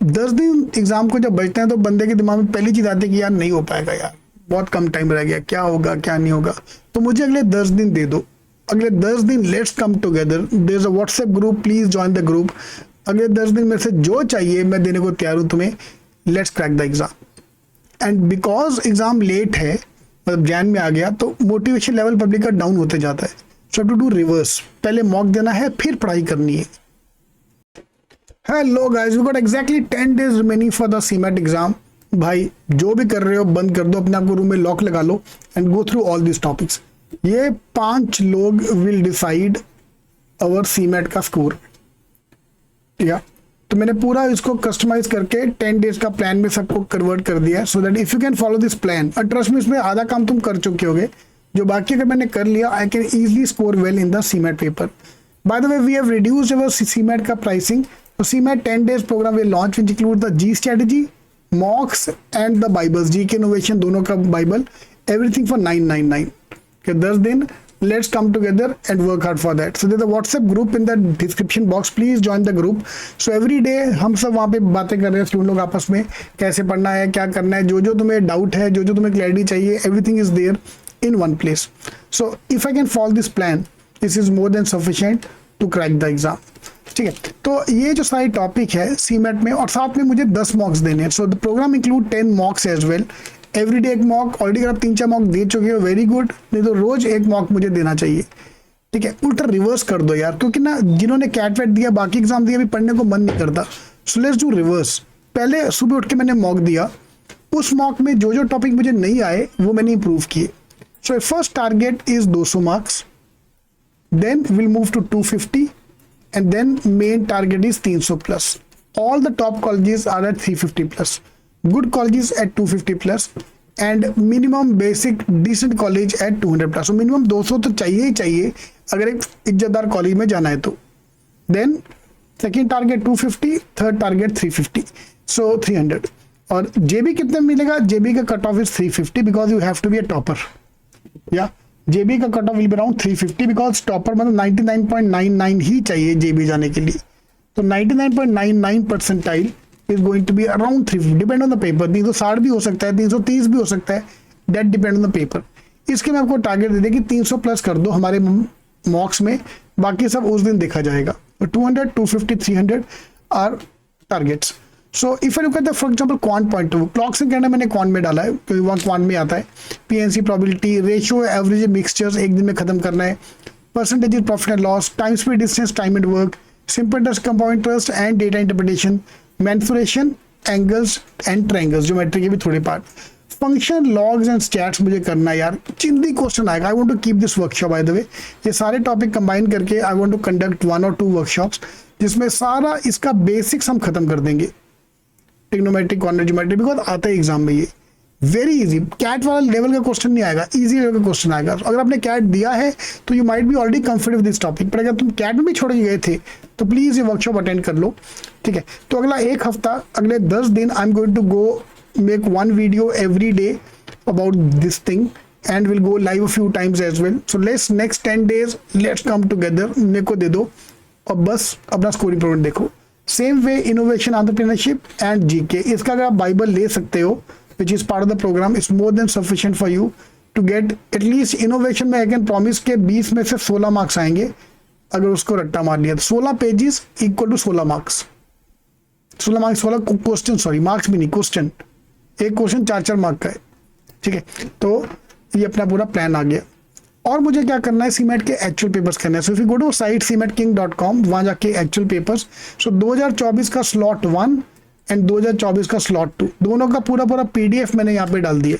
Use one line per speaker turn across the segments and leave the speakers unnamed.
10 दिन एग्जाम को जब बचते हैं तो बंदे के दिमाग में पहली चीज आती है कि यार नहीं हो पाएगा, यार बहुत कम टाइम रह गया, क्या होगा क्या नहीं होगा। तो मुझे अगले 10 दिन दे दो, अगले 10 दिन let's come together, there is a WhatsApp group, please join the group. अगले 10 दिन मेरे से जो चाहिए मैं देने को तैयार हूं तुम्हें, let's crack the exam. And because exam late है, मतलब जैन में आ गया, तो मोटिवेशन लेवल पब्लिक का डाउन होते जाता है। सो टू डू रिवर्स, पहले मॉक देना है फिर पढ़ाई करनी है। Hello guys, we got exactly 10 days remaining for the CMAT exam. भाई जो भी कर रहे हो बंद कर दो, अपने आप को रूम में लॉक लगा लो and go through all this topics. ये 5 लोग विल डिसाइड अवर सीमेट का स्कोर। या तो मैंने पूरा इसको कस्टमाइज करके 10 days का प्लान में सबको कन्वर्ट कर दिया, so that if you can follow this plan, और ट्रस्ट में इसमें आधा काम तुम कर चुके होगे, जो बाकी अगर मैंने कर लिया, I can easily score well in the CMAT paper. By the way, we have reduced our CMAT का pricing. So CMAT 10 days program will launch, which includes the G strategy, mocks and the Bibles, GK innovation दोनों का Bible, everything for 999. Okay, 10 दिन, let's come together and work hard for that. So there's a WhatsApp group in the description box. Please join the group. So every day हम सब वहाँ पे बातें कर रहे हैं स्टूडेंट लोग आपस में, कैसे पढ़ना है, क्या करना है, जो जो तुम्हें डाउट है, जो जो तुम्हें क्लैरिटी चाहिए, everything is there in one place. So if I can follow this plan, this is more than sufficient to crack the exam. ठीक है, तो ये जो सारी टॉपिक है सीमेट में, और साथ में मुझे 10 मॉक्स देने हैं। So the program include 10 mocks as well, everyday एक मॉक। ऑलरेडी अगर आप 3-4 मॉक दे चुके हो, वेरी गुड, नहीं तो रोज एक मॉक मुझे देना चाहिए। ठीक है, उल्टा रिवर्स कर दो यार, क्योंकि ना जिन्होंने कैट वैट दिया, बाकी एग्जाम दिया, अभी पढ़ने को मन नहीं करता। So let's do reverse. पहले सुबह उठ के मैंने मॉक दिया, उस मॉक में जो जो टॉपिक मुझे नहीं आए वो मैंने इंप्रूव किए। So first target is 200 marks, then will move to 250, and then main target is 300 plus. All the top colleges are at 350 plus, good colleges at 250 plus, and minimum basic decent college at 200 plus. So minimum 200 तो चाहिए ही चाहिए अगर एक इज्जतदार college में जाना है तो। Then second target 250, third target 350, so 300. और JB कितने मिलेगा? JB का cut off is 350 because you have to be a topper. या JB का cut off will be around 350 because topper मतलब 99.99 ही चाहिए JB जाने के लिए। तो 99.99 percentile is going to be around 350, depend on the paper. 360 भी हो सकता है, 330 भी हो सकता है, that depend on the paper. इसके मैं आपको टारगेट दे दें कि 300 प्लस कर दो हमारे मॉक्स में, बाकी सब उस दिन देखा जाएगा। 200, 250, 300 are targets. So if I look at the for example quant point of view, clocks and calendar मैंने क्वांट में डाला है क्योंकि वहाँ क्वांट में आता है। PNC, probability, ratio, average, mixtures एक दिन में खत्म करना है, percentage profit and loss, time speed distance, time and work, simple interest, compound interest and data interpretation, mensuration, angles and triangles, geometry के भी थोड़े part, function, logs and stats मुझे करना है यार। चिंदी क्वेश्चन आएगा। I want to keep this workshop by the way, ये सारे टॉपिक कंबाइन करके I want to conduct 1 or 2 workshops जिसमें सारा इसका बेसिक्स हम खत्म कर देंगे। ट्रिग्नोमेट्री, कॉर्नर ज्योमेट्री, बिकॉज आता है एग्जाम में ये वेरी इजी। कैट वाला लेवल का क्वेश्चन नहीं आएगा, इजी लेवल का क्वेश्चन आएगा। अगर आपने कैट दिया है तो you might be already comfortable with this topic, पर अगर तुम कैट में भी छोड़ के गए थे तो प्लीज ये वर्कशॉप अटेंड कर लो। ठीक है, तो अगला एक हफ्ता, अगले 10 दिन I am going to go make 1 video every day about this thing and will go live a few times as well. So let's next 10 days let's come together, मेरे को दे दो और बस अपना स्कोर इंप्रूवमेंट देखो। Same way innovation, entrepreneurship and GK, इसका अगर आप बाइबल ले सकते हो which is part of the program, it's more than sufficient for you to get at least innovation में। आई कैन प्रॉमिस के 20 में से 16 मार्क्स आएंगे अगर उसको रट्टा मार लिया तो। 16 pages equal to 16 marks, 16 marks, 16 question, sorry marks भी नहीं, क्वेश्चन। एक क्वेश्चन 4-4 मार्क का है। ठीक है, तो ये अपना पूरा प्लान आ गया। और मुझे क्या करना है, सीमेट के एक्चुअल पेपर्स करना है। So if you go to site cmetking.com, वहां जाके एक्चुअल पेपर्स, सो 2024 का स्लॉट 1 एंड 2024 का स्लॉट 2, दोनों का पूरा पूरा पीडीएफ मैंने यहाँ पे डाल दिया।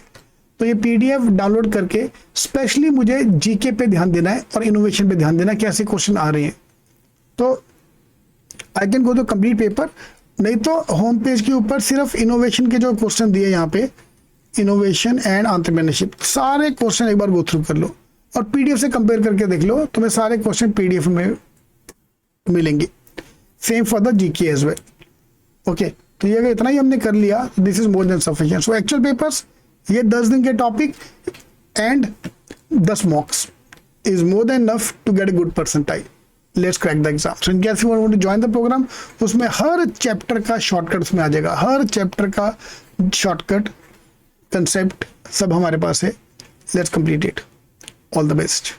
तो ये पीडीएफ डाउनलोड करके स्पेशली मुझे जीके पे ध्यान देना है और इनोवेशन पे ध्यान देना है, कैसे क्वेश्चन आ रहे हैं। तो I can go to complete paper, नहीं तो होम पेज के ऊपर सिर्फ इनोवेशन के जो क्वेश्चन दिए यहाँ पे, इनोवेशन एंड एंटरप्रेन्योरशिप, सारे क्वेश्चन एक बार गो थ्रू कर लो और पीडीएफ से कंपेयर करके देख लो, तुम्हें सारे क्वेश्चन पीडीएफ में मिलेंगे। Same for the GK as well. Okay, तो ये अगर इतना ही हमने कर लिया, this is more than sufficient. So actual papers, ये 10 दिन के topic and 10 mocks is more than enough to get a good percentile. Let's crack the exam. So in case you want to join the program, उसमें हर chapter का shortcut उसमें आ जाएगा, हर चैप्टर का शॉर्टकट कंसेप्ट सब हमारे पास है। Let's complete it. All the best.